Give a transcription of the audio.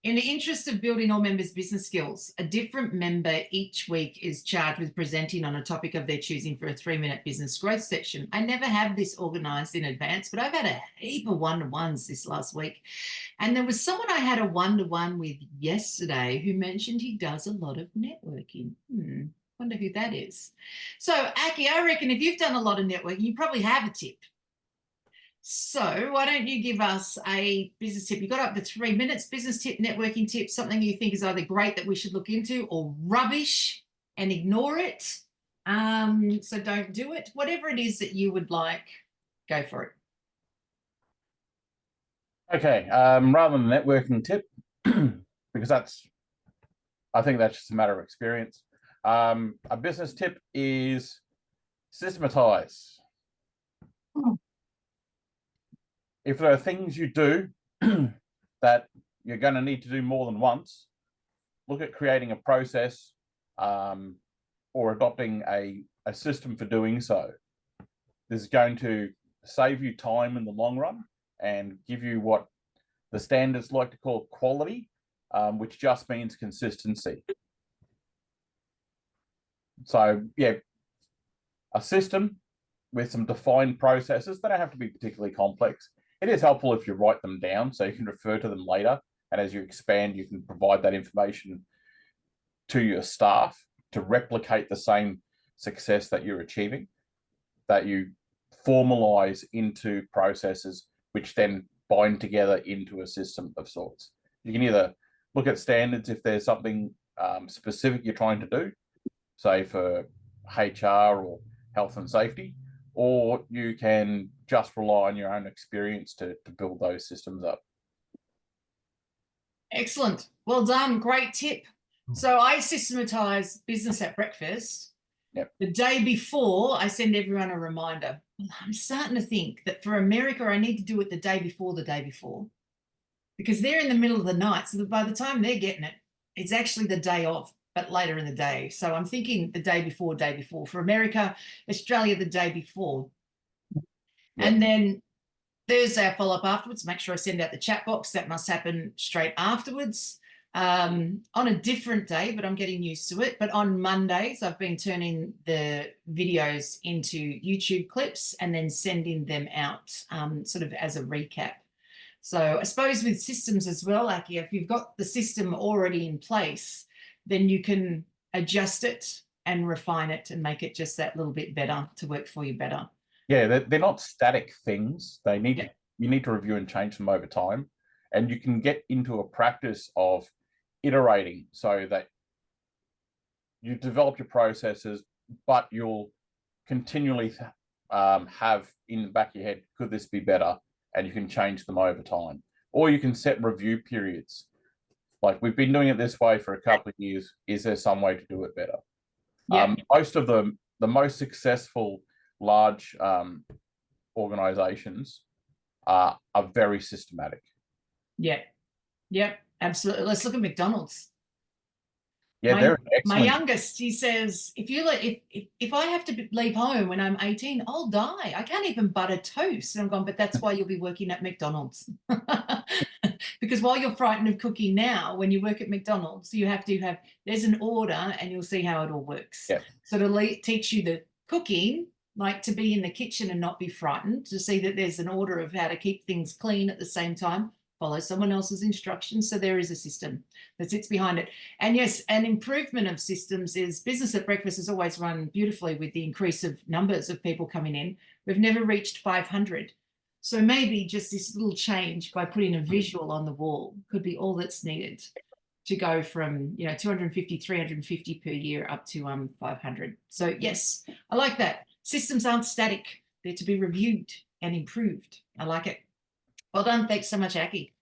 In the interest of building all members' business skills, a different member each week is charged with presenting on a topic of their choosing for a 3-minute business growth section. I never have this organised in advance, but I've had a heap of one-to-ones this last week. And there was someone I had a one-to-one with yesterday who mentioned he does a lot of networking. Wonder who that is. So, Aki, I reckon if you've done a lot of networking, you probably have a tip. So why don't you give us a business tip? You've got up to 3 minutes, business tip, networking tip, something you think is either great that we should look into or rubbish and ignore it. So don't do it. Whatever it is that you would like, go for it. Okay, rather than a networking tip, because I think that's just a matter of experience. A business tip is systematize. If there are things you do that you're going to need to do more than once, look at creating a process or adopting a system for doing so. This is going to save you time in the long run and give you what the standards like to call quality, which just means consistency. So, yeah, a system with some defined processes. They don't have to be particularly complex. It is helpful if you write them down so you can refer to them later. And as you expand, you can provide that information to your staff to replicate the same success that you're achieving, that you formalize into processes which then bind together into a system of sorts. You can either look at standards if there's something specific you're trying to do, say for HR or health and safety, or you can just rely on your own experience to build those systems up. Excellent. Well done. Great tip. So I systematize business at breakfast. Yep. The day before, I send everyone a reminder. I'm starting to think that for America, I need to do it the day before, because they're in the middle of the night. So that by the time they're getting it, it's actually the day of, but later in the day. So I'm thinking the day before. For America, Australia, the day before. Yep. And then Thursday, I follow up afterwards, make sure I send out the chat box. That must happen straight afterwards. On a different day, but I'm getting used to it. But on Mondays, I've been turning the videos into YouTube clips and then sending them out sort of as a recap. So I suppose with systems as well, Aki, if you've got the system already in place, then you can adjust it and refine it and make it just that little bit better to work for you better. Yeah, they're not static things. They need you need to review and change them over time. And you can get into a practice of iterating so that you develop your processes, but you'll continually have in the back of your head, could this be better? And you can change them over time. Or you can set review periods. Like we've been doing it this way for a couple of years. Is there some way to do it better? Yeah. Most of the most successful large organizations are very systematic. Yep, absolutely. Let's look at McDonald's. Yeah, they're excellent. My youngest, he says, if I have to leave home when I'm 18, I'll die. I can't even butter toast. And I'm going, but that's why you'll be working at McDonald's. Because while you're frightened of cooking now, when you work at McDonald's, you have to have, there's an order and you'll see how it all works. Yeah. So to teach you the cooking, like to be in the kitchen and not be frightened, to see that there's an order of how to keep things clean at the same time, follow someone else's instructions. So there is a system that sits behind it. And yes, an improvement of systems is business at breakfast has always run beautifully with the increase of numbers of people coming in. We've never reached 500. So maybe just this little change by putting a visual on the wall could be all that's needed to go from 250, 350 per year up to 500. So yes, I like that. Systems aren't static. They're to be reviewed and improved. I like it. Well done. Thanks so much, Aki.